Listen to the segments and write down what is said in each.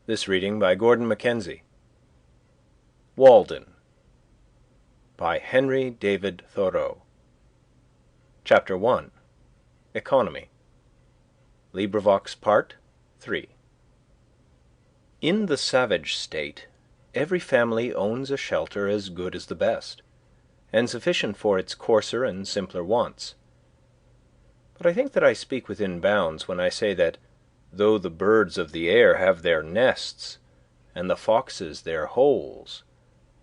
This reading by Gordon Mackenzie. Walden by Henry David Thoreau. Chapter 1. Economy. LibriVox Part 3. In the savage state, every family owns a shelter as good as the best, and sufficient for its coarser and simpler wants. But I think that I speak within bounds when I say that, though the birds of the air have their nests, and the foxes their holes,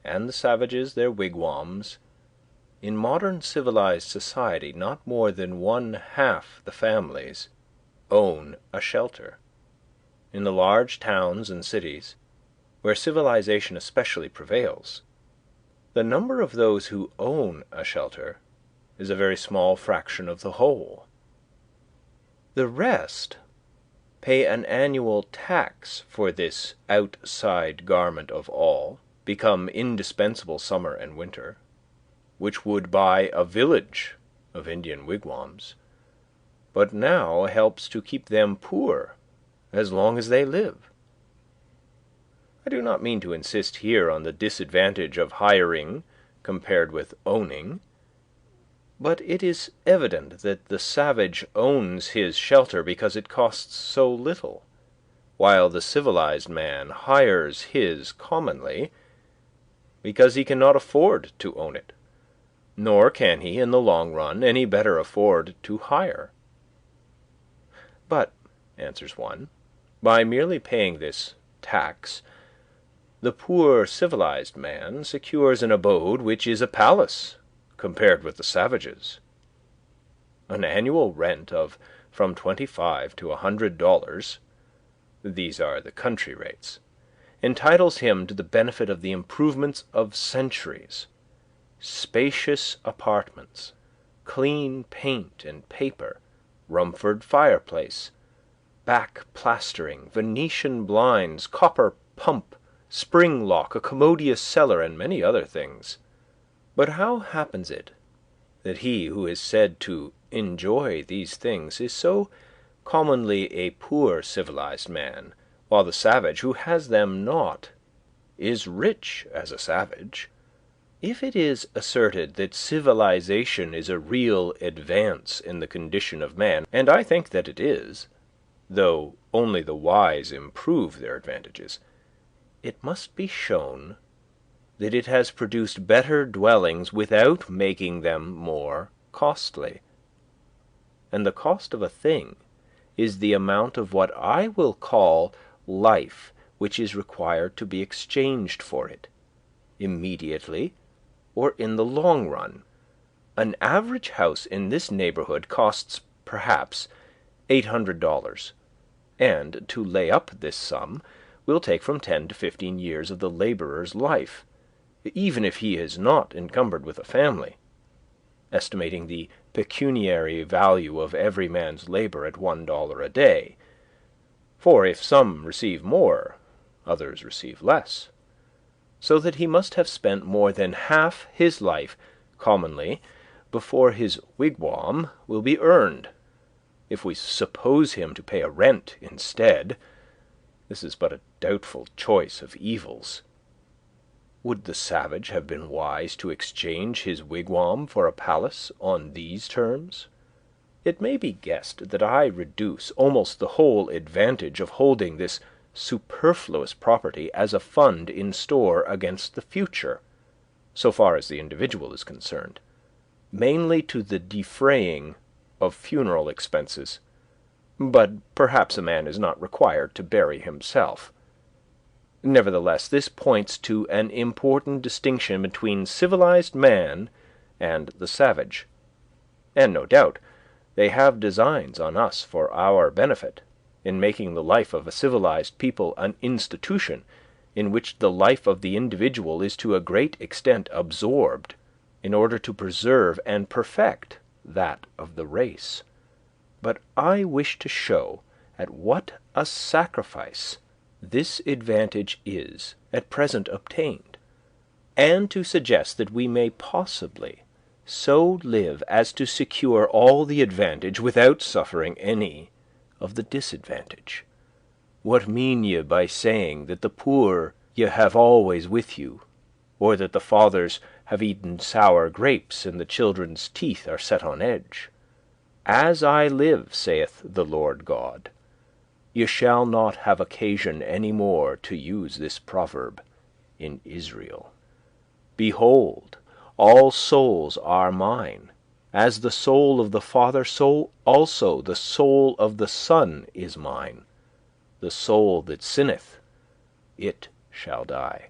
and the savages their wigwams, in modern civilized society not more than 1/2 the families own a shelter. In the large towns and cities, where civilization especially prevails, the number of those who own a shelter is a very small fraction of the whole. The rest pay an annual tax for this outside garment of all, become indispensable summer and winter, which would buy a village of Indian wigwams, but now helps to keep them poor as long as they live. I do not mean to insist here on the disadvantage of hiring compared with owning, but it is evident that the savage owns his shelter because it costs so little, while the civilized man hires his commonly because he cannot afford to own it, nor can he, in the long run, any better afford to hire. But, answers one, by merely paying this tax, the poor civilized man secures an abode which is a palace compared with the savages. An annual rent of from $25 to $100, these are the country rates, entitles him to the benefit of the improvements of centuries, spacious apartments, clean paint and paper, Rumford fireplace, back plastering, Venetian blinds, copper pump, spring lock, a commodious cellar, and many other things. But how happens it that he who is said to enjoy these things is so commonly a poor civilized man, while the savage who has them not is rich as a savage? If it is asserted that civilization is a real advance in the condition of man, and I think that it is, though only the wise improve their advantages, it must be shown that it has produced better dwellings without making them more costly. And the cost of a thing is the amount of what I will call life which is required to be exchanged for it, immediately or in the long run. An average house in this neighborhood costs perhaps $800, and to lay up this sum will take from 10 to 15 years of the laborer's life, even if he is not encumbered with a family, estimating the pecuniary value of every man's labor at $1 a day. For if some receive more, others receive less, so that he must have spent more than half his life commonly before his wigwam will be earned. If we suppose him to pay a rent instead, this is but a doubtful choice of evils. Would the savage have been wise to exchange his wigwam for a palace on these terms? It may be guessed that I reduce almost the whole advantage of holding this superfluous property as a fund in store against the future, so far as the individual is concerned, mainly to the defraying of funeral expenses. But perhaps a man is not required to bury himself. Nevertheless, this points to an important distinction between civilized man and the savage, and no doubt they have designs on us for our benefit, in making the life of a civilized people an institution in which the life of the individual is to a great extent absorbed in order to preserve and perfect that of the race. But I wish to show at what a sacrifice this advantage is at present obtained, and to suggest that we may possibly so live as to secure all the advantage without suffering any of the disadvantage. What mean ye by saying that the poor ye have always with you, or that the fathers have eaten sour grapes, and the children's teeth are set on edge? As I live, saith the Lord God, ye shall not have occasion any more to use this proverb in Israel. Behold, all souls are mine. As the soul of the Father, so also the soul of the Son is mine. The soul that sinneth, it shall die.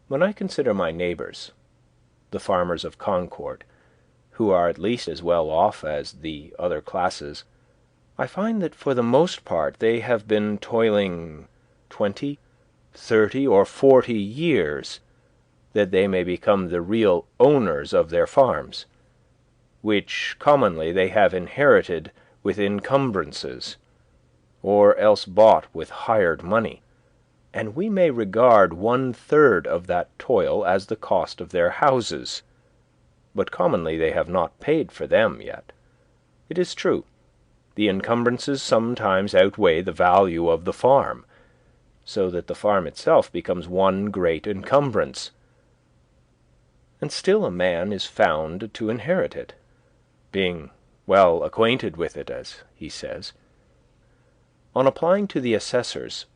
When I consider my neighbours, the farmers of Concord, who are at least as well off as the other classes, I find that for the most part they have been toiling 20, 30, or 40 years, that they may become the real owners of their farms, which commonly they have inherited with encumbrances, or else bought with hired money, and we may regard 1/3 of that toil as the cost of their houses, but commonly they have not paid for them yet. It is true, the encumbrances sometimes outweigh the value of the farm, so that the farm itself becomes one great encumbrance, and still a man is found to inherit it, being well acquainted with it, as he says. On applying to the assessors,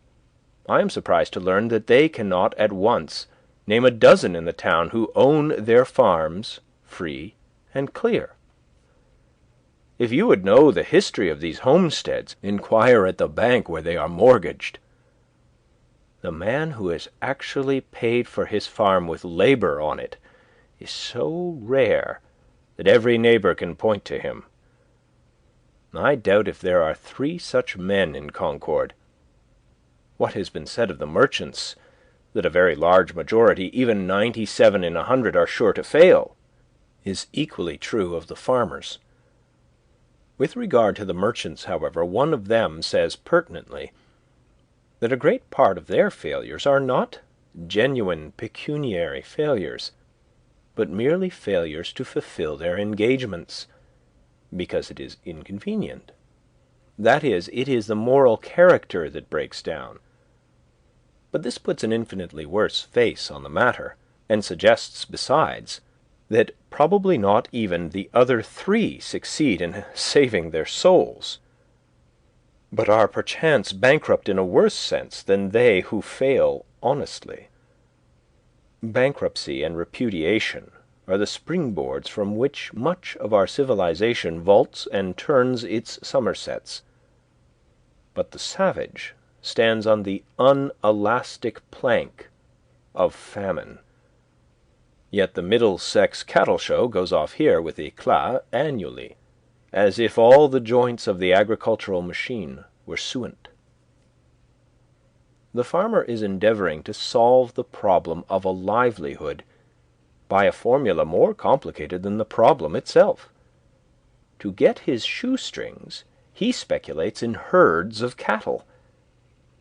I am surprised to learn that they cannot at once name a dozen in the town who own their farms free and clear. If you would know the history of these homesteads, inquire at the bank where they are mortgaged. The man who has actually paid for his farm with labor on it is so rare that every neighbor can point to him. I doubt if there are 3 such men in Concord. What has been said of the merchants, that a very large majority, even 97 in 100, are sure to fail, is equally true of the farmers. With regard to the merchants, however, one of them says pertinently that a great part of their failures are not genuine pecuniary failures, but merely failures to fulfill their engagements, because it is inconvenient. That is, it is the moral character that breaks down. But this puts an infinitely worse face on the matter, and suggests, besides, that probably not even the other 3 succeed in saving their souls, but are perchance bankrupt in a worse sense than they who fail honestly. Bankruptcy and repudiation are the springboards from which much of our civilization vaults and turns its somersets. But the savage stands on the unelastic plank of famine. Yet the Middlesex cattle show goes off here with éclat annually, as if all the joints of the agricultural machine were suent. The farmer is endeavoring to solve the problem of a livelihood by a formula more complicated than the problem itself. To get his shoestrings, he speculates in herds of cattle.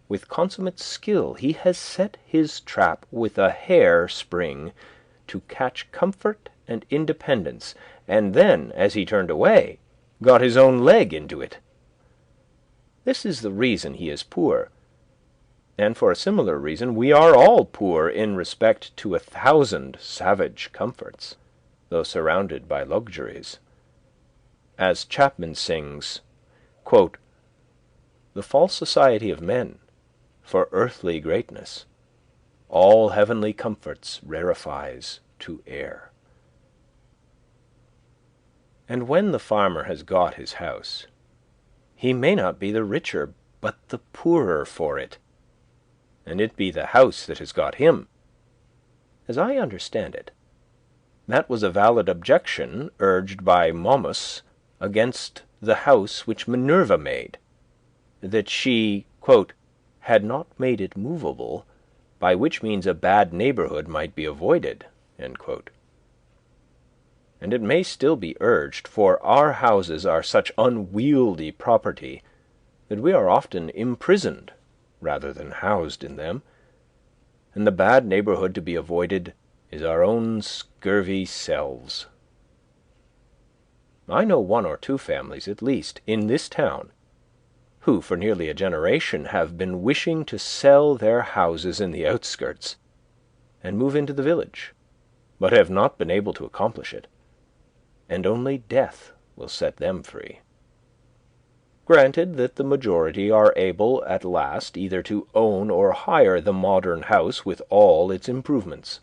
With consummate skill, he has set his trap with a hair spring to catch comfort and independence, and then, as he turned away, got his own leg into it. This is the reason he is poor, and for a similar reason we are all poor in respect to 1,000 savage comforts, though surrounded by luxuries. As Chapman sings, quote, "The false society of men, for earthly greatness, all heavenly comforts rarefies to air." And when the farmer has got his house, he may not be the richer but the poorer for it, and it be the house that has got him. As I understand it, that was a valid objection urged by Momus against the house which Minerva made, that she, quote, "had not made it movable, by which means a bad neighborhood might be avoided," end quote. And it may still be urged, for our houses are such unwieldy property that we are often imprisoned rather than housed in them, and the bad neighborhood to be avoided is our own scurvy selves. I know 1 or 2 families, at least, in this town, who for nearly a generation have been wishing to sell their houses in the outskirts and move into the village, but have not been able to accomplish it, and only death will set them free. Granted that the majority are able at last either to own or hire the modern house with all its improvements.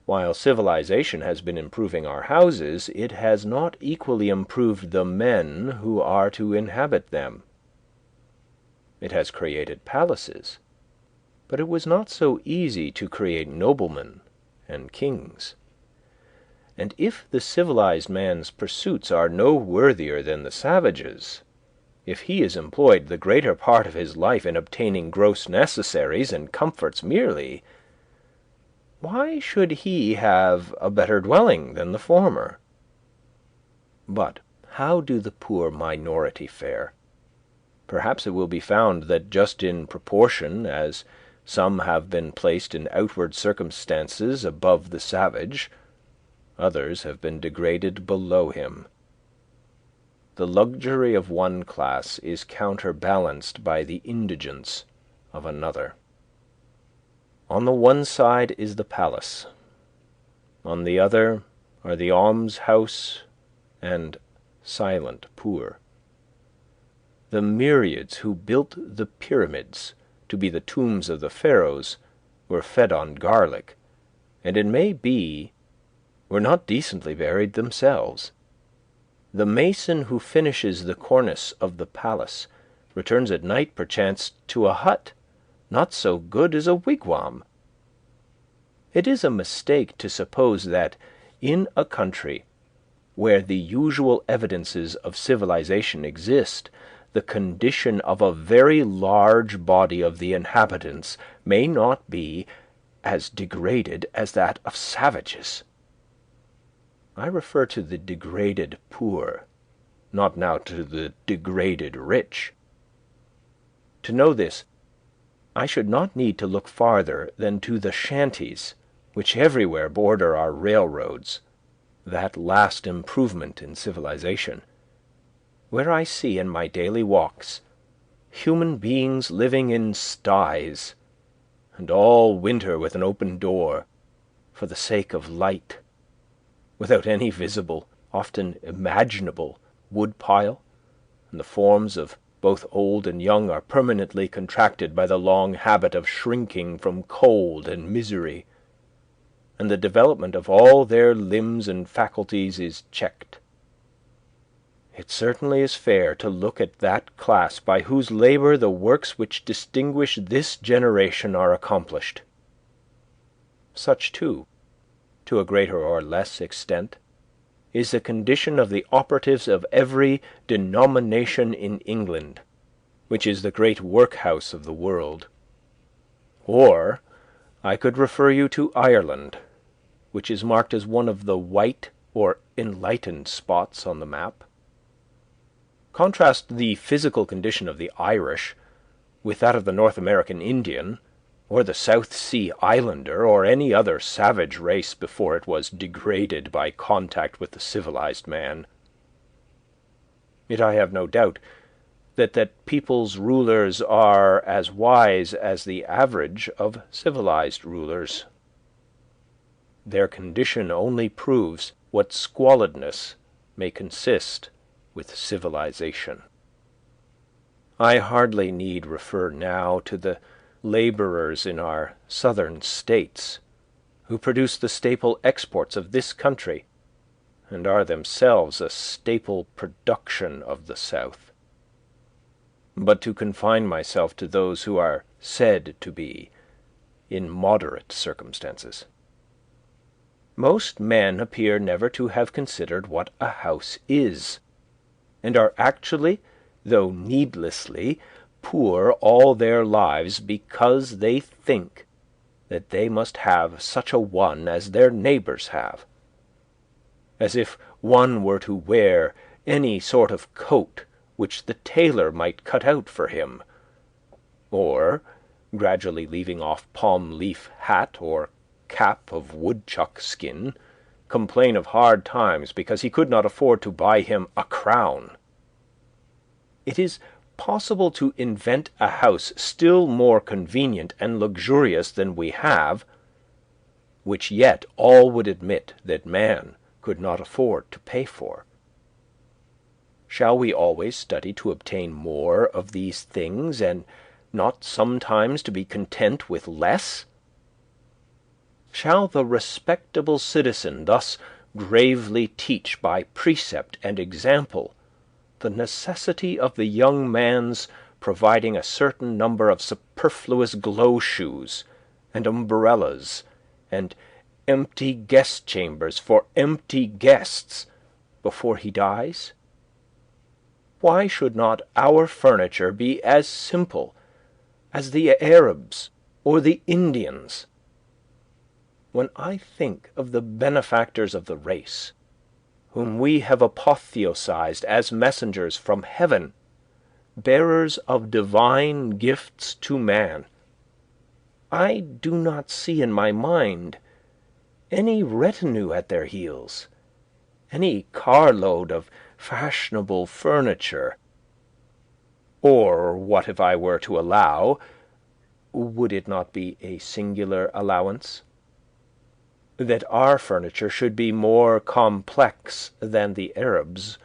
While civilization has been improving our houses, it has not equally improved the men who are to inhabit them. It has created palaces, but it was not so easy to create noblemen and kings. And if the civilized man's pursuits are no worthier than the savage's, if he is employed the greater part of his life in obtaining gross necessaries and comforts merely, why should he have a better dwelling than the former? But how do the poor minority fare? Perhaps it will be found that just in proportion as some have been placed in outward circumstances above the savage, others have been degraded below him. The luxury of one class is counterbalanced by the indigence of another. On the one side is the palace. On the other are the almshouse and silent poor. The myriads who built the pyramids to be the tombs of the pharaohs were fed on garlic, and it may be were not decently buried themselves. The mason who finishes the cornice of the palace returns at night perchance to a hut not so good as a wigwam. It is a mistake to suppose that in a country where the usual evidences of civilization exist, the condition of a very large body of the inhabitants may not be as degraded as that of savages. I refer to the degraded poor, not now to the degraded rich. To know this, I should not need to look farther than to the shanties which everywhere border our railroads, that last improvement in civilization, where I see in my daily walks human beings living in sties, and all winter with an open door, for the sake of light, without any visible, often imaginable, wood-pile, and the forms of both old and young are permanently contracted by the long habit of shrinking from cold and misery, and the development of all their limbs and faculties is checked. It certainly is fair to look at that class by whose labour the works which distinguish this generation are accomplished. Such, too, to a greater or less extent, is the condition of the operatives of every denomination in England, which is the great workhouse of the world. Or I could refer you to Ireland, which is marked as one of the white or enlightened spots on the map. Contrast the physical condition of the Irish with that of the North American Indian, or the South Sea Islander, or any other savage race before it was degraded by contact with the civilized man. Yet I have no doubt that people's rulers are as wise as the average of civilized rulers. Their condition only proves what squalidness may consist with civilization. I hardly need refer now to the labourers in our southern states, who produce the staple exports of this country, and are themselves a staple production of the South, but to confine myself to those who are said to be in moderate circumstances. Most men appear never to have considered what a house is, and are actually, though needlessly, poor all their lives because they think that they must have such a one as their neighbours have, as if one were to wear any sort of coat which the tailor might cut out for him, or, gradually leaving off palm-leaf hat or cap of woodchuck skin, complain of hard times because he could not afford to buy him a crown. It is possible to invent a house still more convenient and luxurious than we have, which yet all would admit that man could not afford to pay for? Shall we always study to obtain more of these things, and not sometimes to be content with less? Shall the respectable citizen thus gravely teach by precept and example the necessity of the young man's providing a certain number of superfluous glow-shoes and umbrellas and empty guest chambers for empty guests before he dies? Why should not our furniture be as simple as the Arabs or the Indians? When I think of the benefactors of the race, whom we have apotheosized as messengers from heaven, bearers of divine gifts to man, I do not see in my mind any retinue at their heels, any carload of fashionable furniture. Or what if I were to allow, would it not be a singular allowance, that our furniture should be more complex than the Arabs,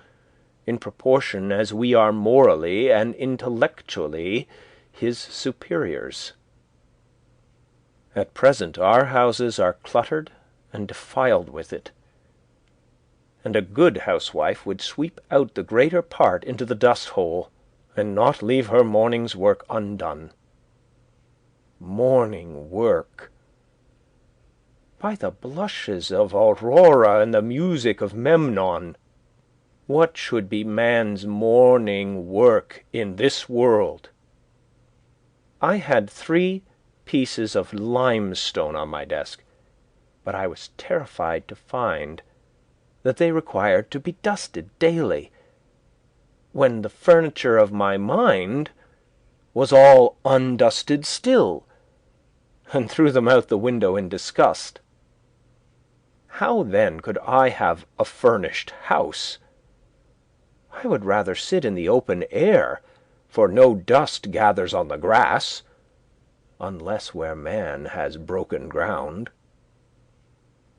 in proportion as we are morally and intellectually his superiors? At present our houses are cluttered and defiled with it, and a good housewife would sweep out the greater part into the dust-hole, and not leave her morning's work undone. Morning work! By the blushes of Aurora and the music of Memnon, what should be man's morning work in this world? I had 3 pieces of limestone on my desk, but I was terrified to find that they required to be dusted daily, when the furniture of my mind was all undusted still, and threw them out the window in disgust. How then could I have a furnished house? I would rather sit in the open air, for no dust gathers on the grass, unless where man has broken ground.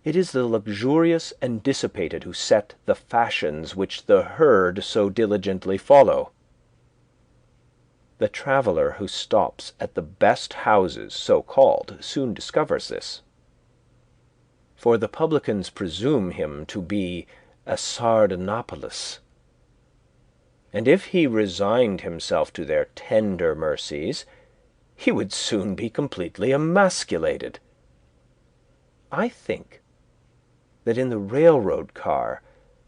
It is the luxurious and dissipated who set the fashions which the herd so diligently follow. The traveller who stops at the best houses, so called, soon discovers this. For the publicans presume him to be a Sardanapalus, and if he resigned himself to their tender mercies, he would soon be completely emasculated. I think that in the railroad car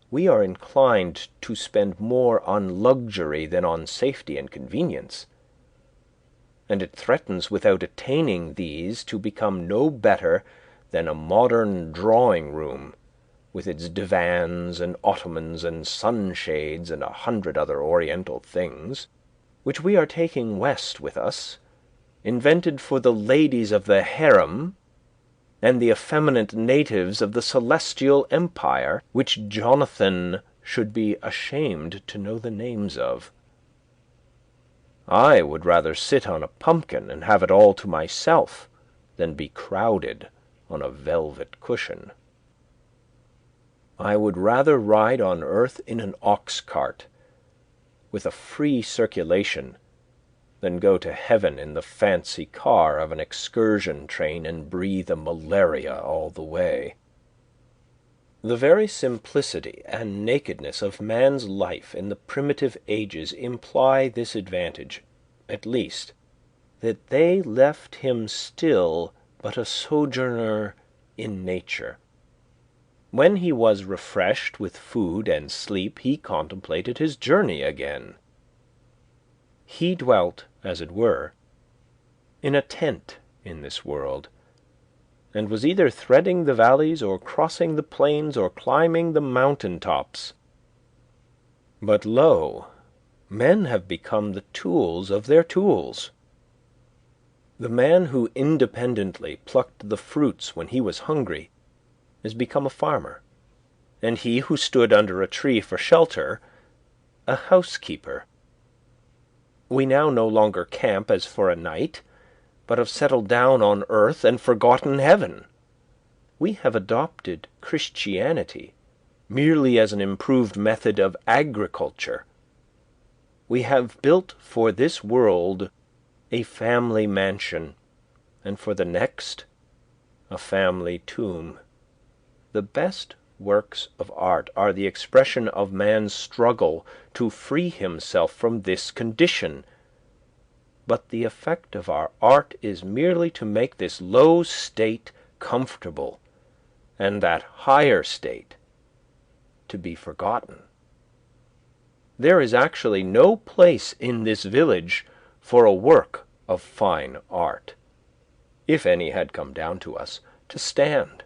we are inclined to spend more on luxury than on safety and convenience, and it threatens without attaining these to become no better than a modern drawing-room, with its divans and ottomans and sunshades and 100 other oriental things, which we are taking west with us, invented for the ladies of the harem and the effeminate natives of the celestial empire, which Jonathan should be ashamed to know the names of. I would rather sit on a pumpkin and have it all to myself than be crowded on a velvet cushion. I would rather ride on earth in an ox cart, with a free circulation, than go to heaven in the fancy car of an excursion train and breathe a malaria all the way. The very simplicity and nakedness of man's life in the primitive ages imply this advantage, at least, that they left him still but a sojourner in nature. When he was refreshed with food and sleep, he contemplated his journey again. He dwelt, as it were, in a tent in this world, and was either threading the valleys or crossing the plains or climbing the mountain tops. But lo, men have become the tools of their tools. The man who independently plucked the fruits when he was hungry has become a farmer, and he who stood under a tree for shelter, a housekeeper. We now no longer camp as for a night, but have settled down on earth and forgotten heaven. We have adopted Christianity merely as an improved method of agriculture. We have built for this world a family mansion, and for the next a family tomb. The best works of art are the expression of man's struggle to free himself from this condition. But the effect of our art is merely to make this low state comfortable, and that higher state to be forgotten. There is actually no place in this village for a work of fine art, if any had come down to us, to stand.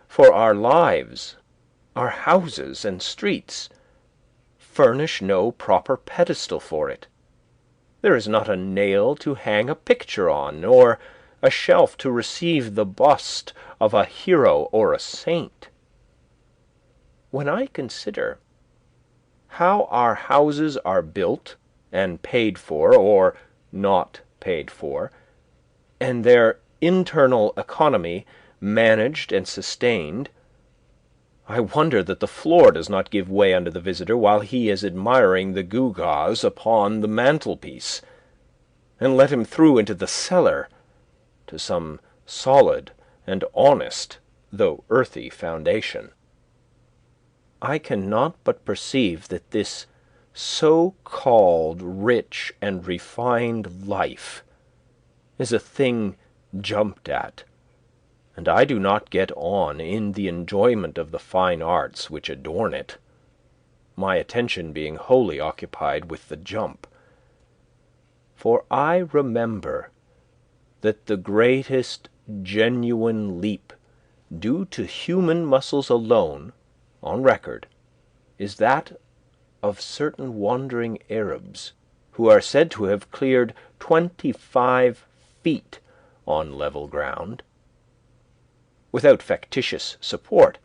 For our lives, our houses and streets, furnish no proper pedestal for it. There is not a nail to hang a picture on, or a shelf to receive the bust of a hero or a saint. When I consider how our houses are built and paid for, or not paid for, and their internal economy managed and sustained, I wonder that the floor does not give way under the visitor while he is admiring the gewgaws upon the mantelpiece, and let him through into the cellar to some solid and honest, though earthy, foundation. I cannot but perceive that this so-called rich and refined life is a thing jumped at, and I do not get on in the enjoyment of the fine arts which adorn it, my attention being wholly occupied with the jump. For I remember that the greatest genuine leap due to human muscles alone, on record, is that of certain wandering Arabs who are said to have cleared 25 feet on level ground. Without factitious support,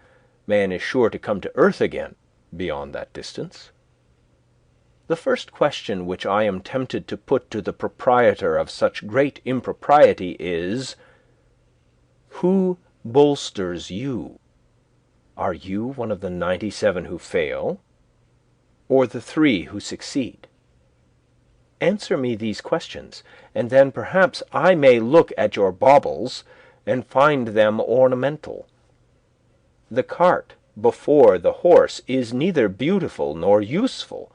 man is sure to come to earth again beyond that distance. The first question which I am tempted to put to the proprietor of such great impropriety is, who bolsters you? Are you one of the 97 who fail, or the 3 who succeed? Answer me these questions, and then perhaps I may look at your baubles and find them ornamental. The cart before the horse is neither beautiful nor useful.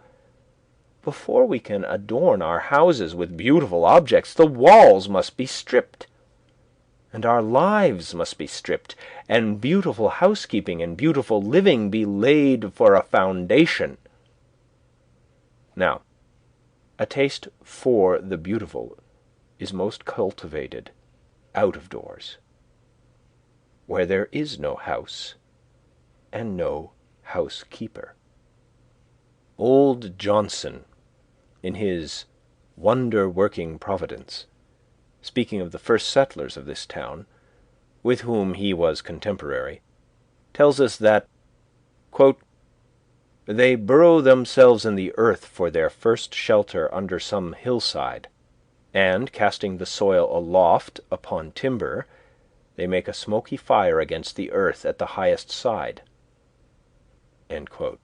Before we can adorn our houses with beautiful objects, the walls must be stripped, and our lives must be stripped, and beautiful housekeeping and beautiful living be laid for a foundation. Now, a taste for the beautiful is most cultivated out of doors, where there is no house and no housekeeper. Old Johnson, in his Wonder-working Providence, speaking of the first settlers of this town, with whom he was contemporary, tells us that, quote, "They burrow themselves in the earth for their first shelter under some hillside, and, casting the soil aloft upon timber, they make a smoky fire against the earth at the highest side." End quote.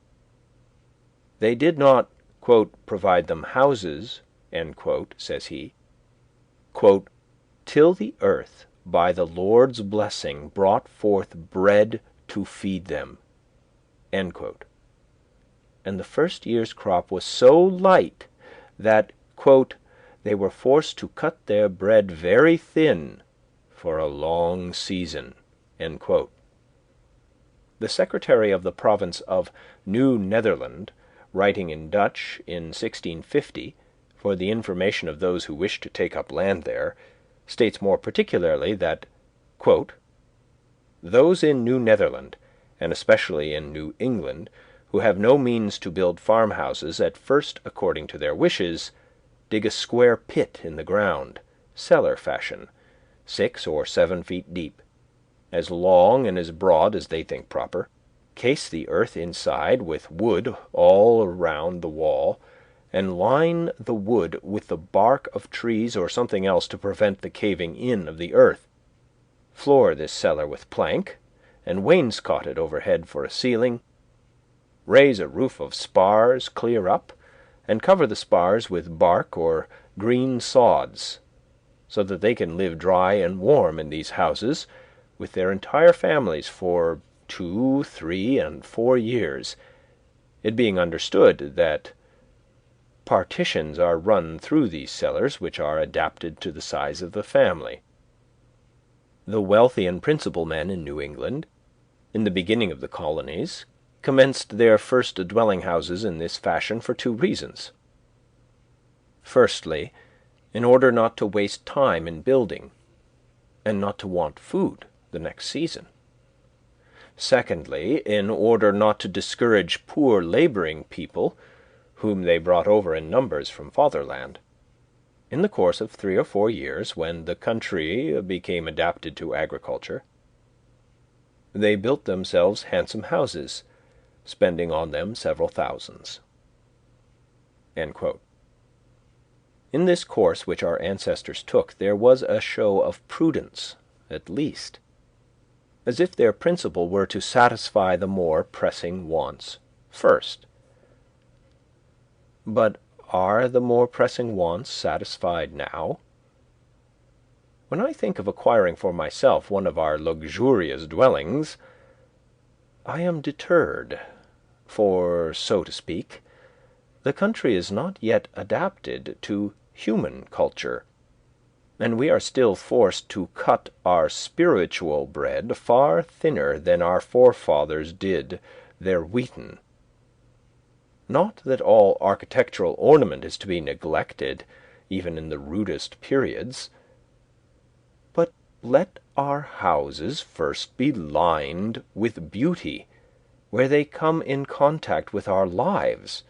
They did not, quote, "provide them houses," end quote, says he, quote, "till the earth by the Lord's blessing brought forth bread to feed them," end quote. And the first year's crop was so light that, quote, "they were forced to cut their bread very thin for a long season," end quote. The secretary of the province of New Netherland, writing in Dutch in 1650, for the information of those who wished to take up land there, states more particularly that, quote, "those in New Netherland, and especially in New England, who have no means to build farmhouses, at first, according to their wishes, dig a square pit in the ground, cellar fashion, 6 or 7 feet deep, as long and as broad as they think proper, case the earth inside with wood all around the wall, and line the wood with the bark of trees or something else to prevent the caving in of the earth, floor this cellar with plank, and wainscot it overhead for a ceiling, raise a roof of spars clear up, and cover the spars with bark or green sods, so that they can live dry and warm in these houses with their entire families for 2, 3, and 4 years, it being understood that partitions are run through these cellars which are adapted to the size of the family. The wealthy and principal men in New England, in the beginning of the colonies, commenced their first dwelling-houses in this fashion for 2 reasons. Firstly, in order not to waste time in building, and not to want food the next season. Secondly, in order not to discourage poor labouring people, whom they brought over in numbers from fatherland. In the course of 3 or 4 years, when the country became adapted to agriculture, they built themselves handsome houses, spending on them several thousands." End quote. In this course which our ancestors took, there was a show of prudence, at least, as if their principle were to satisfy the more pressing wants first. But are the more pressing wants satisfied now? When I think of acquiring for myself one of our luxurious dwellings, I am deterred, for, so to speak, the country is not yet adapted to human culture, and we are still forced to cut our spiritual bread far thinner than our forefathers did their wheaten. Not that all architectural ornament is to be neglected, even in the rudest periods, but let our houses first be lined with beauty, where they come in contact with our lives,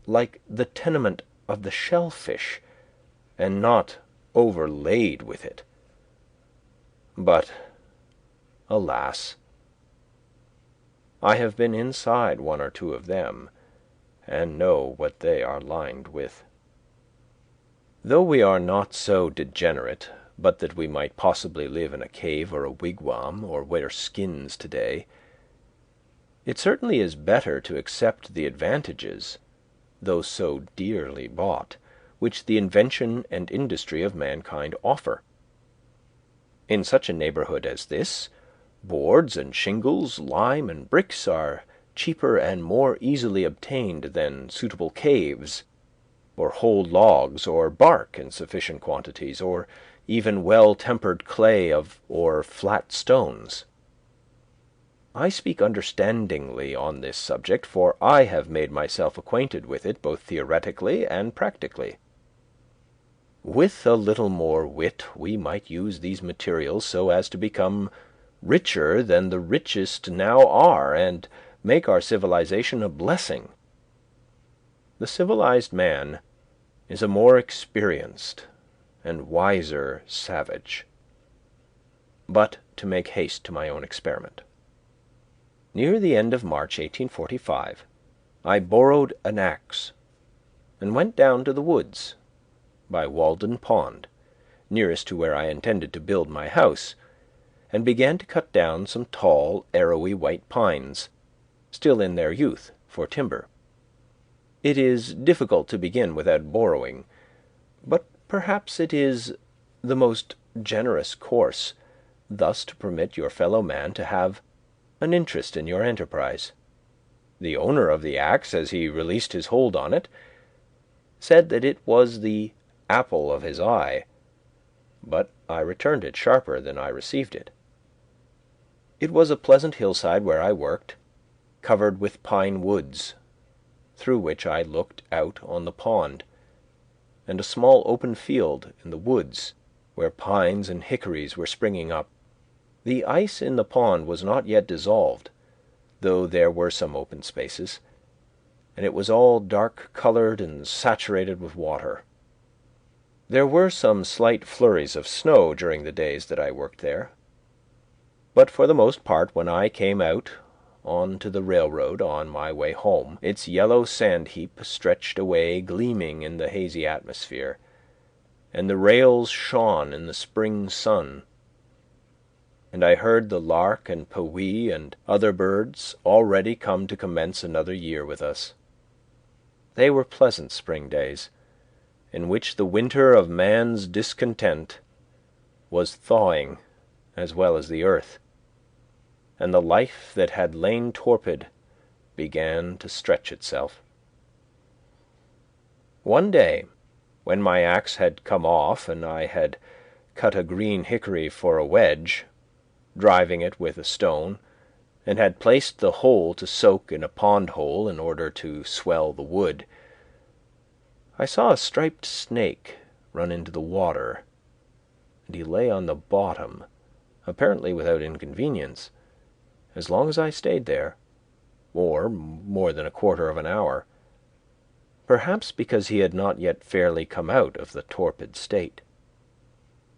like the tenement of the shellfish, and not overlaid with it. But, alas, I have been inside 1 or 2 of them, and know what they are lined with. Though we are not so degenerate but that we might possibly live in a cave or a wigwam, or wear skins today, it certainly is better to accept the advantages, though so dearly bought, which the invention and industry of mankind offer. In such a neighbourhood as this, boards and shingles, lime and bricks are cheaper and more easily obtained than suitable caves, or whole logs, or bark in sufficient quantities, or even well-tempered clay or flat stones. I speak understandingly on this subject, for I have made myself acquainted with it both theoretically and practically. With a little more wit we might use these materials so as to become richer than the richest now are, and make our civilization a blessing. The civilized man is a more experienced and wiser savage. But to make haste to my own experiment. Near the end of March 1845, I borrowed an axe, and went down to the woods, by Walden Pond, nearest to where I intended to build my house, and began to cut down some tall, arrowy white pines, still in their youth, for timber. It is difficult to begin without borrowing, but perhaps it is the most generous course thus to permit your fellow man to have an interest in your enterprise. The owner of the axe, as he released his hold on it, said that it was the apple of his eye, but I returned it sharper than I received it. It was a pleasant hillside where I worked, covered with pine woods, through which I looked out on the pond, and a small open field in the woods where pines and hickories were springing up. The ice in the pond was not yet dissolved, though there were some open spaces, and it was all dark-colored and saturated with water. There were some slight flurries of snow during the days that I worked there, but for the most part when I came out on to the railroad on my way home. Its yellow sand-heap stretched away gleaming in the hazy atmosphere, and the rails shone in the spring sun, and I heard the lark and pewee and other birds already come to commence another year with us. They were pleasant spring days, in which the winter of man's discontent was thawing as well as the earth, and the life that had lain torpid began to stretch itself. One day, when my axe had come off and I had cut a green hickory for a wedge, driving it with a stone, and had placed the whole to soak in a pond hole in order to swell the wood, I saw a striped snake run into the water, and he lay on the bottom, apparently without inconvenience, as long as I stayed there, or more than a quarter of an hour, perhaps because he had not yet fairly come out of the torpid state.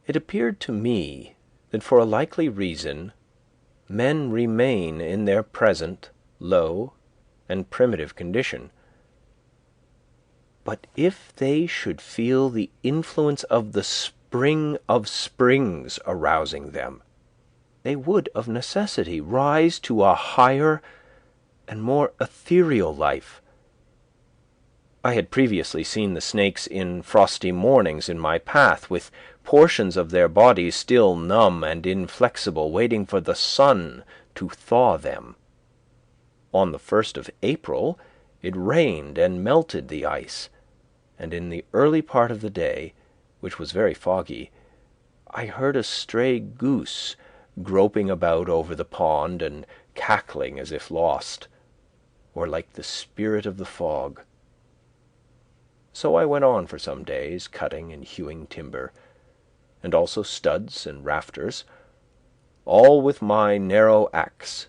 It appeared to me that for a likely reason men remain in their present low and primitive condition. But if they should feel the influence of the spring of springs arousing them, they would of necessity rise to a higher and more ethereal life. I had previously seen the snakes in frosty mornings in my path, with portions of their bodies still numb and inflexible, waiting for the sun to thaw them. On the 1st of April it rained and melted the ice, and in the early part of the day, which was very foggy, I heard a stray goose groping about over the pond and cackling as if lost, or like the spirit of the fog. So I went on for some days, cutting and hewing timber, and also studs and rafters, all with my narrow axe,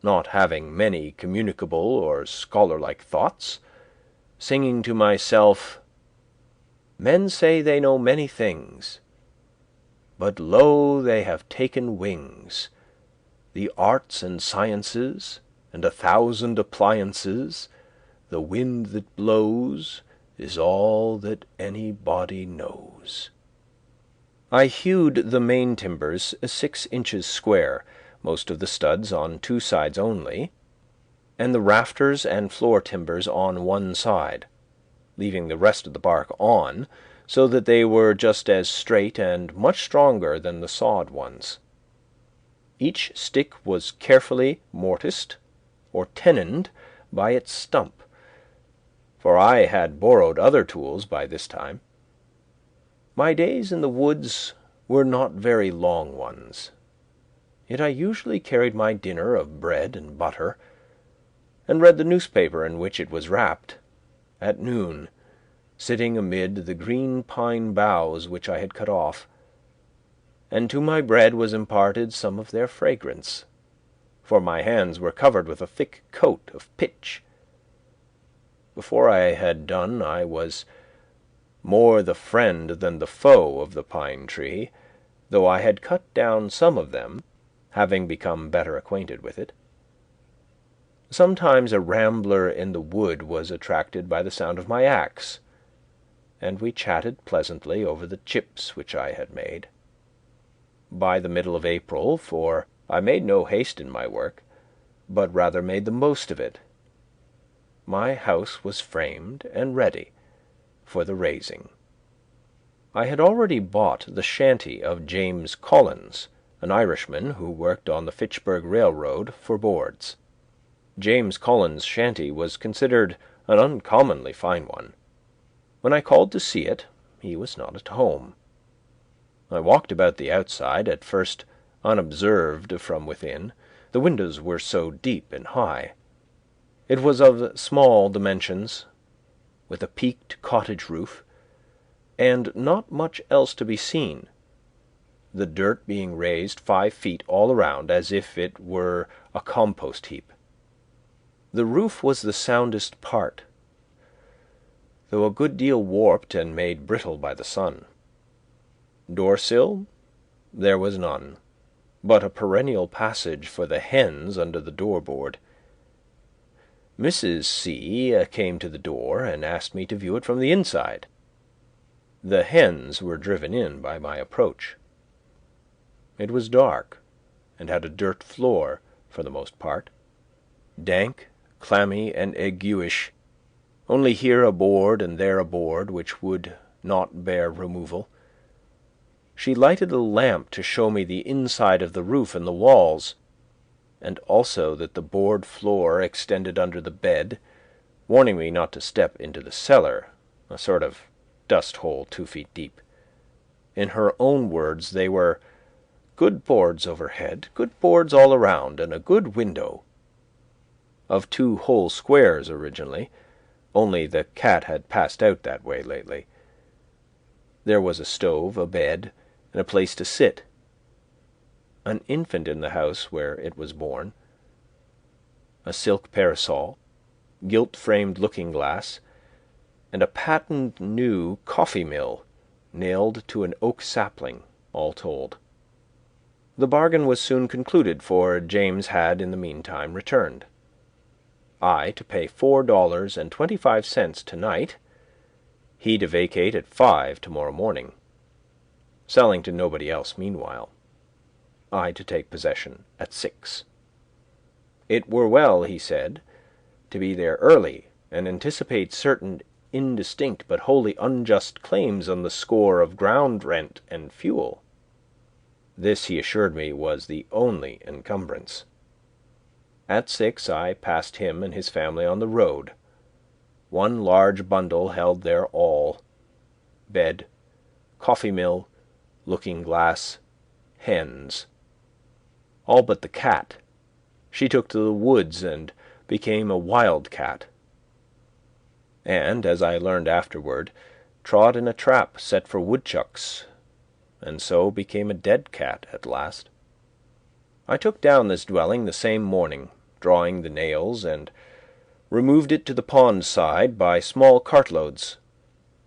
not having many communicable or scholar-like thoughts, singing to myself, "Men say they know many things, but lo, they have taken wings, the arts and sciences, and 1,000 appliances, the wind that blows is all that anybody knows." I hewed the main timbers 6 inches square, most of the studs on 2 sides only, and the rafters and floor timbers on 1 side, leaving the rest of the bark on, so that they were just as straight and much stronger than the sawed ones. Each stick was carefully mortised or tenoned by its stump, for I had borrowed other tools by this time. My days in the woods were not very long ones, yet I usually carried my dinner of bread and butter, and read the newspaper in which it was wrapped, at noon, sitting amid the green pine boughs which I had cut off, and to my bread was imparted some of their fragrance, for my hands were covered with a thick coat of pitch. Before I had done I was more the friend than the foe of the pine tree, though I had cut down some of them, having become better acquainted with it. Sometimes a rambler in the wood was attracted by the sound of my axe, and we chatted pleasantly over the chips which I had made. By the middle of April, for I made no haste in my work, but rather made the most of it, my house was framed and ready for the raising. I had already bought the shanty of James Collins, an Irishman who worked on the Fitchburg Railroad for boards. James Collins' shanty was considered an uncommonly fine one. When I called to see it, he was not at home. I walked about the outside, at first unobserved from within. The windows were so deep and high. It was of small dimensions, with a peaked cottage roof, and not much else to be seen, the dirt being raised 5 feet all around as if it were a compost heap. The roof was the soundest part, though a good deal warped and made brittle by the sun. Door-sill there was none, but a perennial passage for the hens under the door-board. Mrs. C. came to the door and asked me to view it from the inside. The hens were driven in by my approach. It was dark, and had a dirt floor for the most part, dank, clammy, and aguish, only here a board and there a board which would not bear removal. She lighted a lamp to show me the inside of the roof and the walls, and also that the board floor extended under the bed, warning me not to step into the cellar, a sort of dust-hole 2 feet deep. In her own words, they were good boards overhead, good boards all around, and a good window. Of 2 whole squares originally, only the cat had passed out that way lately. There was a stove, a bed, and a place to sit. An infant in the house where it was born. A silk parasol, gilt-framed looking-glass, and a patent new coffee-mill nailed to an oak sapling, all told. The bargain was soon concluded, for James had in the meantime returned. I to pay $4.25 tonight, he to vacate at 5 tomorrow morning, selling to nobody else meanwhile. I to take possession at 6. It were well, he said, to be there early and anticipate certain indistinct but wholly unjust claims on the score of ground rent and fuel. This, he assured me, was the only encumbrance. At 6 I passed him and his family on the road. One large bundle held their all: bed, coffee-mill, looking-glass, hens. All but the cat. She took to the woods and became a wild cat, and, as I learned afterward, trod in a trap set for woodchucks, and so became a dead cat at last. I took down this dwelling the same morning, drawing the nails, and removed it to the pond side by small cartloads,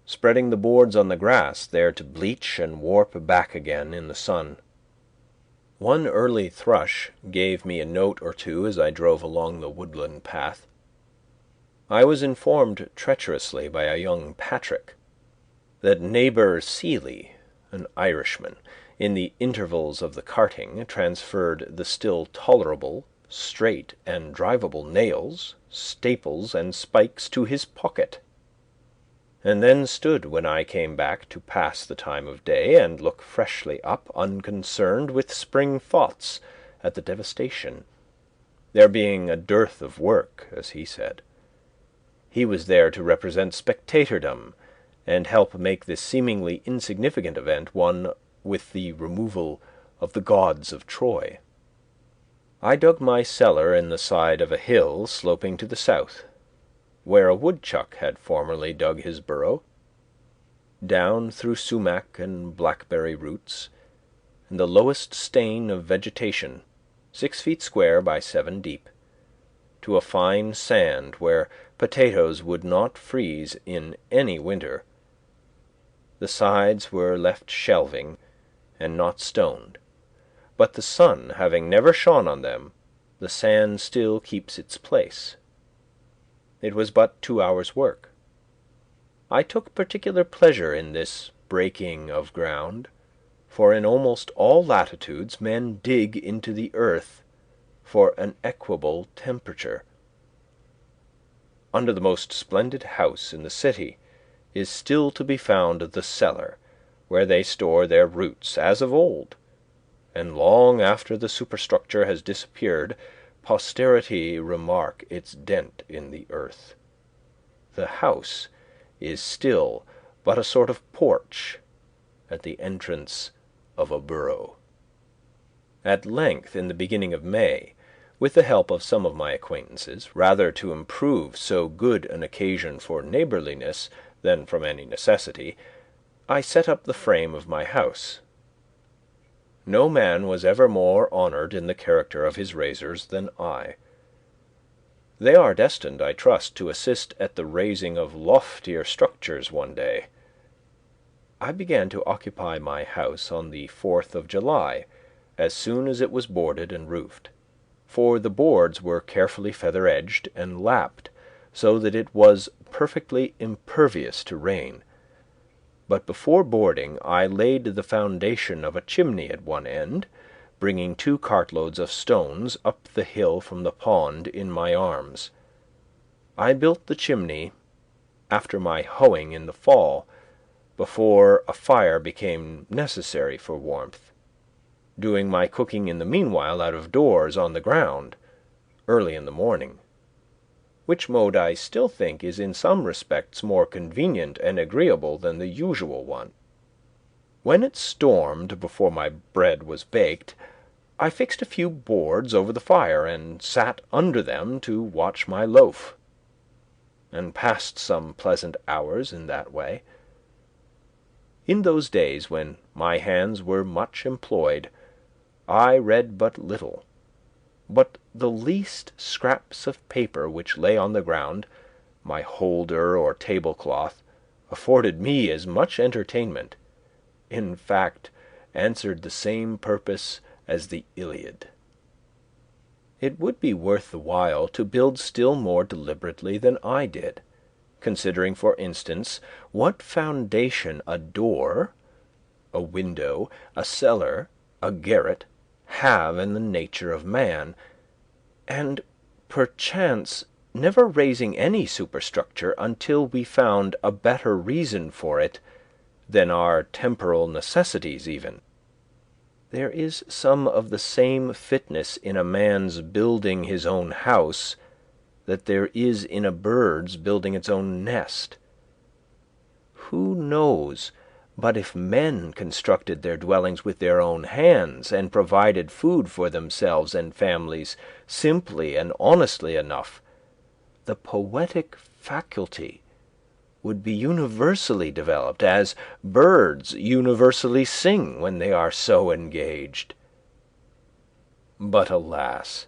spreading the boards on the grass, there to bleach and warp back again in the sun. One early thrush gave me a note or two as I drove along the woodland path. I was informed treacherously by a young Patrick that neighbour Seeley, an Irishman, in the intervals of the carting, transferred the still tolerable, straight and drivable nails, staples, and spikes to his pocket, and then stood when I came back to pass the time of day and look freshly up, unconcerned with spring thoughts at the devastation, there being a dearth of work, as he said. He was there to represent spectatordom and help make this seemingly insignificant event one with the removal of the gods of Troy. I dug my cellar in the side of a hill sloping to the south, where a woodchuck had formerly dug his burrow, down through sumac and blackberry roots, and the lowest stain of vegetation, 6 feet square by 7 deep, to a fine sand where potatoes would not freeze in any winter. The sides were left shelving and not stoned, but the sun having never shone on them, the sand still keeps its place. It was but 2 hours' work. I took particular pleasure in this breaking of ground, for in almost all latitudes men dig into the earth for an equable temperature. Under the most splendid house in the city is still to be found the cellar, where they store their roots as of old, and long after the superstructure has disappeared, posterity remark its dent in the earth. The house is still but a sort of porch at the entrance of a burrow. At length, in the beginning of May, with the help of some of my acquaintances, rather to improve so good an occasion for neighbourliness than from any necessity, I set up the frame of my house. No man was ever more honoured in the character of his raisers than I. They are destined, I trust, to assist at the raising of loftier structures one day. I began to occupy my house on the 4th of July, as soon as it was boarded and roofed, for the boards were carefully feather-edged and lapped, so that it was perfectly impervious to rain. But before boarding I laid the foundation of a chimney at one end, bringing 2 cartloads of stones up the hill from the pond in my arms. I built the chimney after my hoeing in the fall, before a fire became necessary for warmth, doing my cooking in the meanwhile out of doors on the ground, early in the morning, which mode I still think is in some respects more convenient and agreeable than the usual one. When it stormed before my bread was baked, I fixed a few boards over the fire and sat under them to watch my loaf, and passed some pleasant hours in that way. In those days when my hands were much employed, I read but little, but the least scraps of paper which lay on the ground, my holder or tablecloth, afforded me as much entertainment, in fact, answered the same purpose as the Iliad. It would be worth the while to build still more deliberately than I did, considering, for instance, what foundation a door, a window, a cellar, a garret have in the nature of man, and perchance never raising any superstructure until we found a better reason for it than our temporal necessities even. There is some of the same fitness in a man's building his own house that there is in a bird's building its own nest. Who knows but if men constructed their dwellings with their own hands and provided food for themselves and families simply and honestly enough, the poetic faculty would be universally developed, as birds universally sing when they are so engaged. But alas,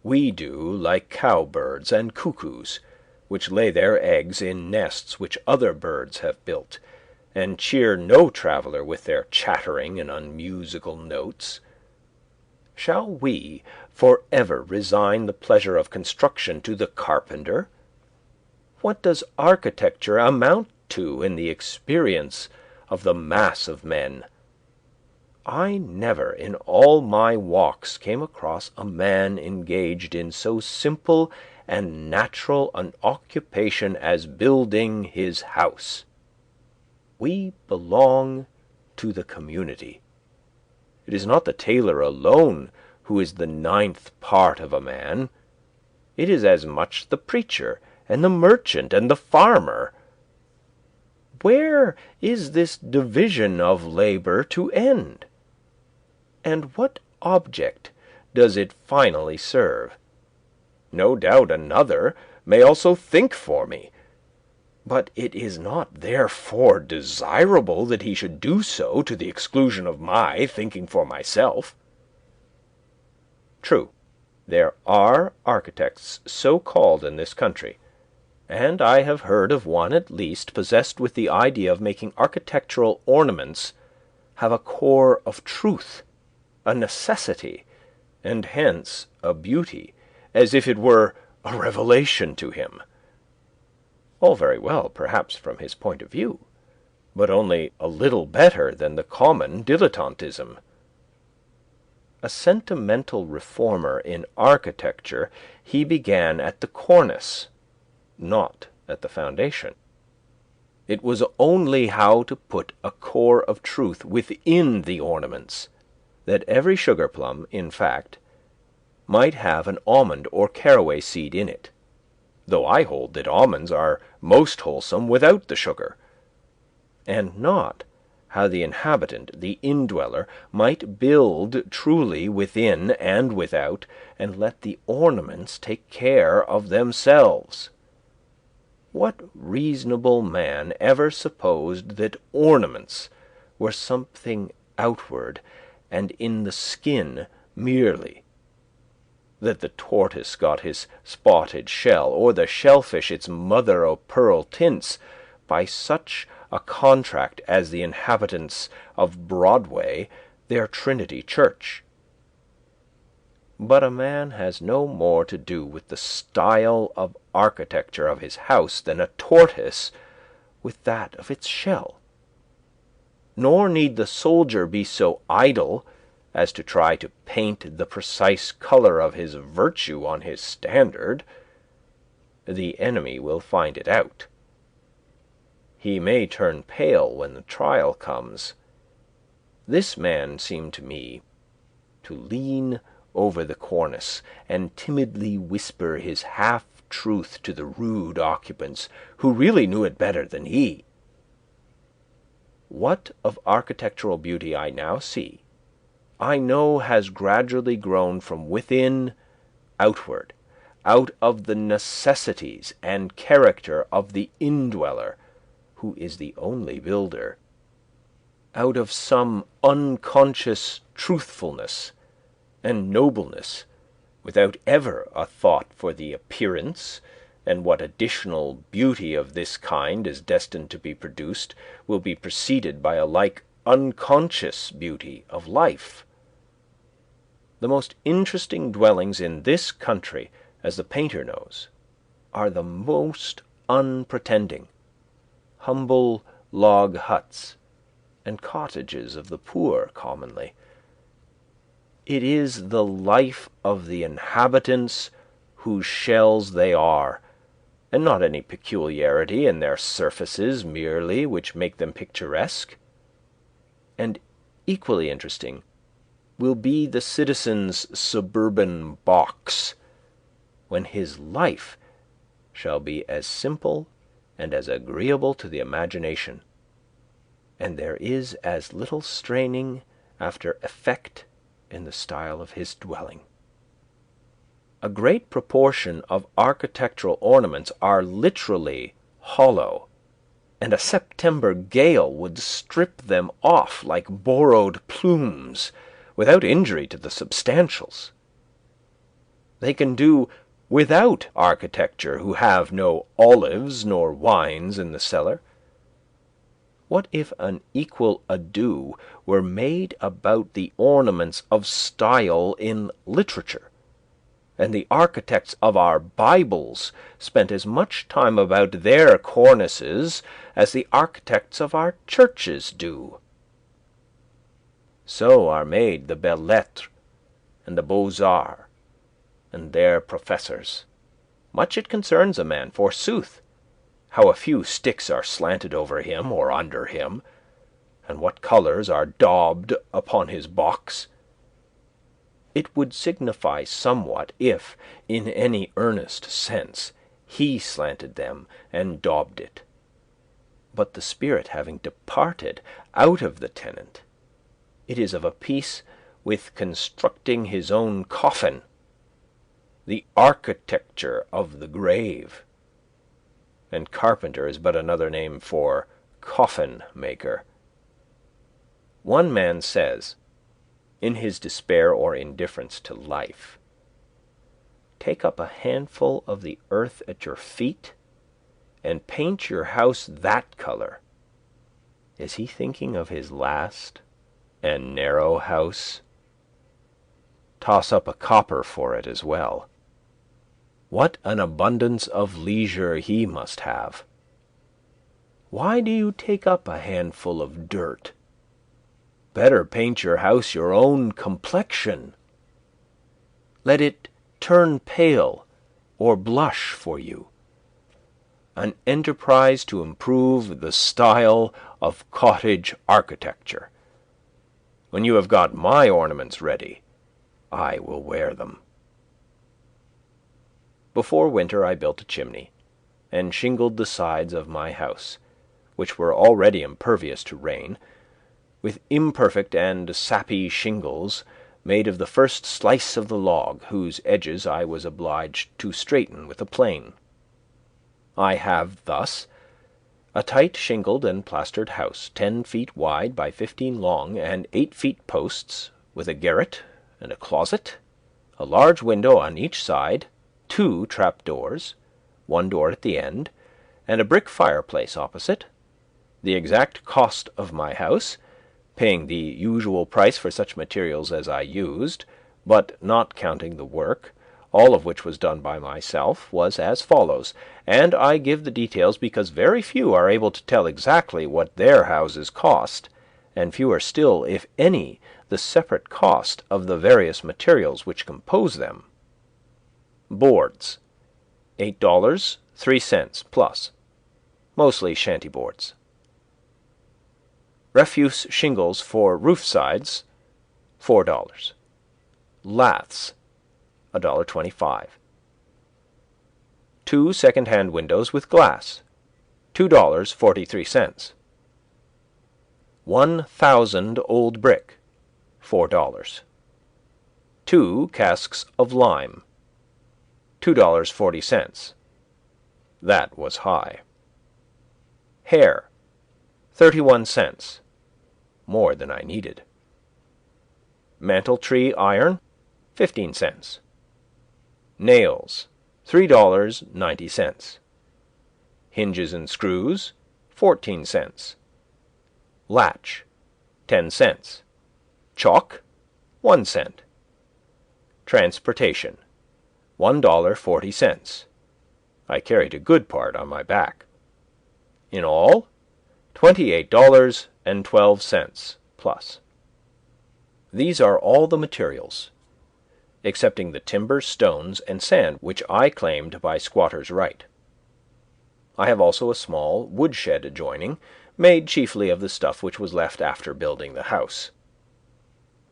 we do like cowbirds and cuckoos, which lay their eggs in nests which other birds have built, and cheer no traveller with their chattering and unmusical notes. Shall we for ever resign the pleasure of construction to the carpenter? What does architecture amount to in the experience of the mass of men? I never in all my walks came across a man engaged in so simple and natural an occupation as building his house. We belong to the community. It is not the tailor alone who is the 9th part of a man. It is as much the preacher and the merchant and the farmer. Where is this division of labour to end? And what object does it finally serve? No doubt another may also think for me, but it is not therefore desirable that he should do so to the exclusion of my thinking for myself. True, there are architects so called in this country, and I have heard of one at least possessed with the idea of making architectural ornaments have a core of truth, a necessity, and hence a beauty, as if it were a revelation to him. All very well, perhaps, from his point of view, but only a little better than the common dilettantism. A sentimental reformer in architecture, he began at the cornice, not at the foundation. It was only how to put a core of truth within the ornaments, that every sugar-plum, in fact, might have an almond or caraway seed in it, though I hold that almonds are most wholesome without the sugar, and not how the inhabitant, the indweller, might build truly within and without, and let the ornaments take care of themselves. What reasonable man ever supposed that ornaments were something outward and in the skin merely? That the tortoise got his spotted shell, or the shellfish its mother-o'-pearl tints, by such a contract as the inhabitants of Broadway their Trinity Church. But a man has no more to do with the style of architecture of his house than a tortoise with that of its shell. Nor need the soldier be so idle as to try to paint the precise colour of his virtue on his standard. The enemy will find it out. He may turn pale when the trial comes. This man seemed to me to lean over the cornice and timidly whisper his half-truth to the rude occupants, who really knew it better than he. What of architectural beauty I now see, I know has gradually grown from within outward, out of the necessities and character of the indweller, who is the only builder, out of some unconscious truthfulness and nobleness, without ever a thought for the appearance, and what additional beauty of this kind is destined to be produced will be preceded by a like unconscious beauty of life. The most interesting dwellings in this country, as the painter knows, are the most unpretending, humble log huts and cottages of the poor commonly. It is the life of the inhabitants whose shells they are, and not any peculiarity in their surfaces merely which make them picturesque. And equally interesting will be the citizen's suburban box, when his life shall be as simple and as agreeable to the imagination, and there is as little straining after effect in the style of his dwelling. A great proportion of architectural ornaments are literally hollow, and a September gale would strip them off like borrowed plumes, without injury to the substantials. They can do without architecture who have no olives nor wines in the cellar. What if an equal ado were made about the ornaments of style in literature, and the architects of our Bibles spent as much time about their cornices as the architects of our churches do? So are made the belles lettres and the beaux-arts and their professors. Much it concerns a man, forsooth, how a few sticks are slanted over him or under him, and what colours are daubed upon his box. It would signify somewhat if, in any earnest sense, he slanted them and daubed it. But the spirit having departed out of the tenant, it is of a piece with constructing his own coffin, the architecture of the grave. And carpenter is but another name for coffin maker. One man says, in his despair or indifference to life, take up a handful of the earth at your feet and paint your house that color. Is he thinking of his last and narrow house? Toss up a copper for it as well. What an abundance of leisure he must have! Why do you take up a handful of dirt? Better paint your house your own complexion. Let it turn pale or blush for you. An enterprise to improve the style of cottage architecture. When you have got my ornaments ready, I will wear them. Before winter I built a chimney, and shingled the sides of my house, which were already impervious to rain, with imperfect and sappy shingles made of the first slice of the log, whose edges I was obliged to straighten with a plane. I have thus a tight shingled and plastered house, 10 feet wide by 15 long, and 8 feet posts, with a garret and a closet, a large window on each side, 2 trap-doors, 1 door at the end, and a brick fireplace opposite. The exact cost of my house, paying the usual price for such materials as I used, but not counting the work, all of which was done by myself, was as follows, and I give the details because very few are able to tell exactly what their houses cost, and fewer still, if any, the separate cost of the various materials which compose them. Boards, $8, 3 cents plus, mostly shanty boards. Refuse shingles for roof sides, $4. Laths, $1.25. 2 second-hand windows with glass, $2.43. 1,000 old brick, $4. 2 casks of lime, $2.40. That was high. Hair, 31 cents, more than I needed. Mantle tree iron, 15 cents. Nails, $3.90. Hinges and screws, 14 cents. Latch, 10 cents. Chalk, 1 cent. Transportation, $1.40. I carried a good part on my back. In all, $28.12 plus. These are all the materials, excepting the timber, stones, and sand which I claimed by squatter's right. I have also a small woodshed adjoining, made chiefly of the stuff which was left after building the house.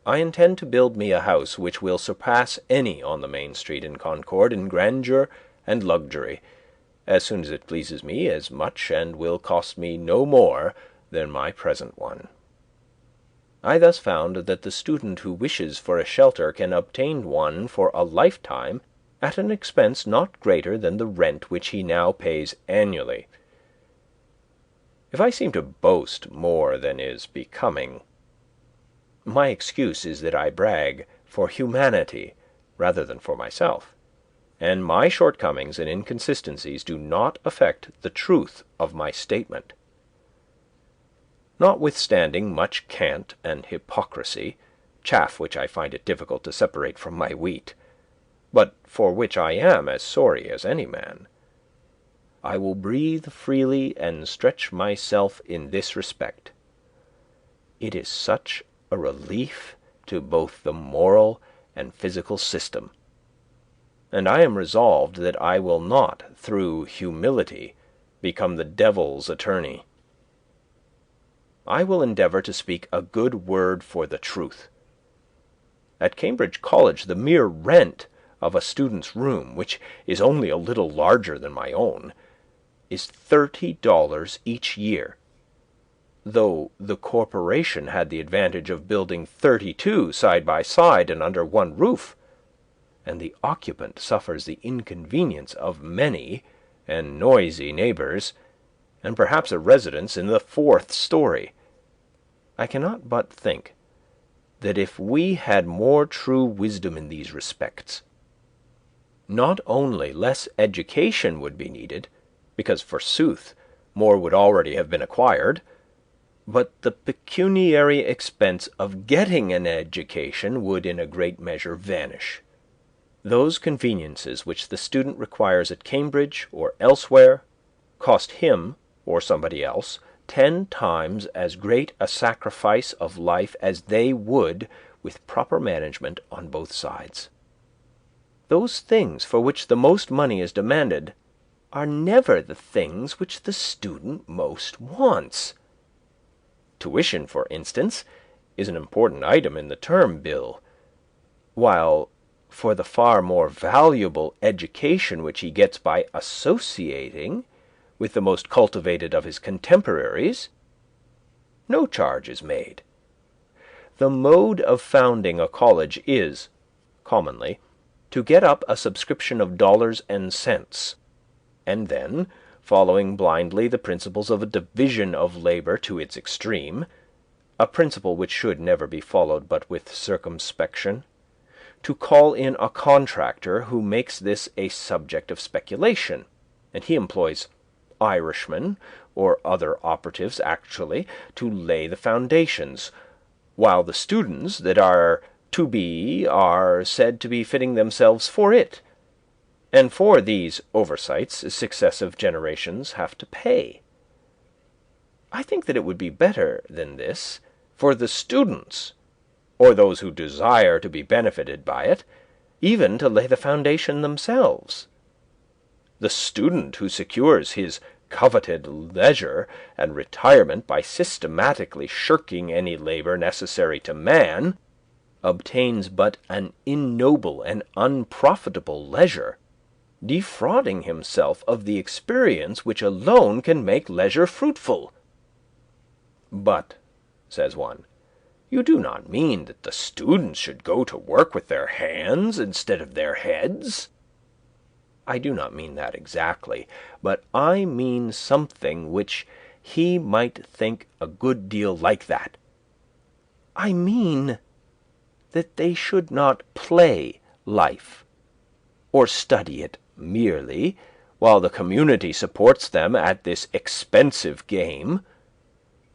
I intend to build me a house which will surpass any on the main street in Concord in grandeur and luxury, as soon as it pleases me as much, and will cost me no more than my present one. I thus found that the student who wishes for a shelter can obtain one for a lifetime at an expense not greater than the rent which he now pays annually. If I seem to boast more than is becoming, my excuse is that I brag for humanity rather than for myself, and my shortcomings and inconsistencies do not affect the truth of my statement. Notwithstanding much cant and hypocrisy, chaff which I find it difficult to separate from my wheat, but for which I am as sorry as any man, I will breathe freely and stretch myself in this respect. It is such a relief to both the moral and physical system, and I am resolved that I will not, through humility, become the devil's attorney. I will endeavour to speak a good word for the truth. At Cambridge College the mere rent of a student's room, which is only a little larger than my own, is $30 each year, though the corporation had the advantage of building 32 side by side and under one roof, and the occupant suffers the inconvenience of many and noisy neighbours, and perhaps a residence in the 4th story. I cannot but think that if we had more true wisdom in these respects, not only less education would be needed, because, forsooth, more would already have been acquired, but the pecuniary expense of getting an education would in a great measure vanish. Those conveniences which the student requires at Cambridge or elsewhere cost him or somebody else 10 times as great a sacrifice of life as they would with proper management on both sides. Those things for which the most money is demanded are never the things which the student most wants. Tuition, for instance, is an important item in the term bill, while for the far more valuable education which he gets by associating with the most cultivated of his contemporaries, no charge is made. The mode of founding a college is, commonly, to get up a subscription of dollars and cents, and then, following blindly the principles of a division of labour to its extreme, a principle which should never be followed but with circumspection, to call in a contractor who makes this a subject of speculation, and he employs Irishmen or other operatives actually to lay the foundations, while the students that are to be are said to be fitting themselves for it. And for these oversights successive generations have to pay. I think that it would be better than this for the students, or those who desire to be benefited by it, even to lay the foundation themselves. The student who secures his coveted leisure and retirement by systematically shirking any labour necessary to man obtains but an ignoble and unprofitable leisure, defrauding himself of the experience which alone can make leisure fruitful. But, says one, you do not mean that the students should go to work with their hands instead of their heads? I do not mean that exactly, but I mean something which he might think a good deal like that. I mean that they should not play life, or study it merely, while the community supports them at this expensive game,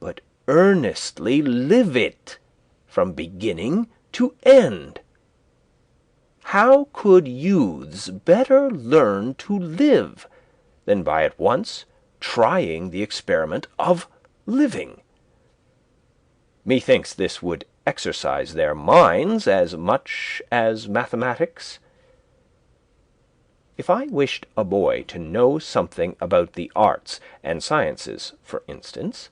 but earnestly live it from beginning to end. How could youths better learn to live than by at once trying the experiment of living? Methinks this would exercise their minds as much as mathematics. If I wished a boy to know something about the arts and sciences, for instance,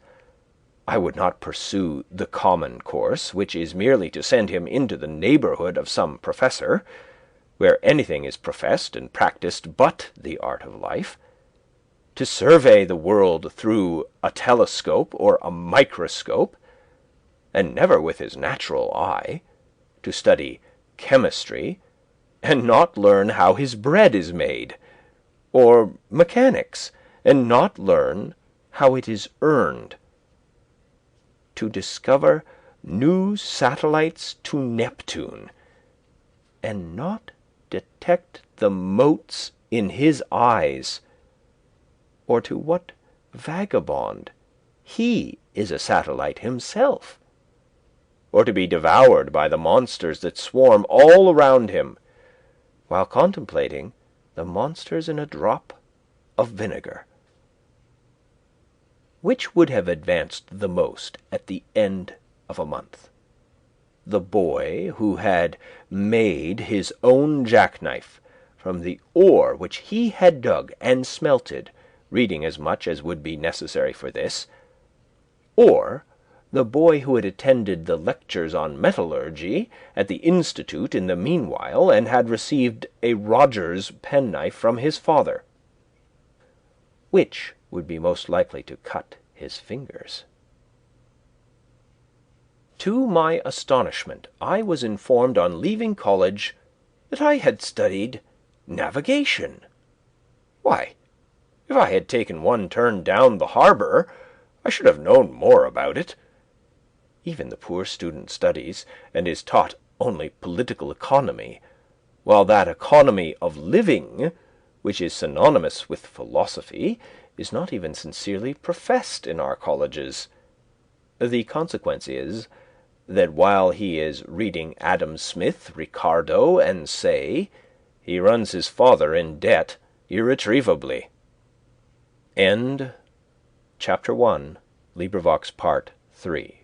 I would not pursue the common course, which is merely to send him into the neighbourhood of some professor, where anything is professed and practised but the art of life, to survey the world through a telescope or a microscope, and never with his natural eye, to study chemistry, and not learn how his bread is made, or mechanics, and not learn how it is earned, to discover new satellites to Neptune, and not detect the motes in his eyes, or to what vagabond he is a satellite himself, or to be devoured by the monsters that swarm all around him, while contemplating the monsters in a drop of vinegar. Which would have advanced the most at the end of a month? The boy who had made his own jackknife from the ore which he had dug and smelted, reading as much as would be necessary for this, or the boy who had attended the lectures on metallurgy at the Institute in the meanwhile, and had received a Rogers penknife from his father? Which would be most likely to cut his fingers? To my astonishment, I was informed on leaving college that I had studied navigation. Why, if I had taken one turn down the harbour, I should have known more about it. Even the poor student studies, and is taught only political economy, while that economy of living, which is synonymous with philosophy, is not even sincerely professed in our colleges. The consequence is that while he is reading Adam Smith, Ricardo, and Say, he runs his father in debt irretrievably. End Chapter 1, LibriVox Part 3.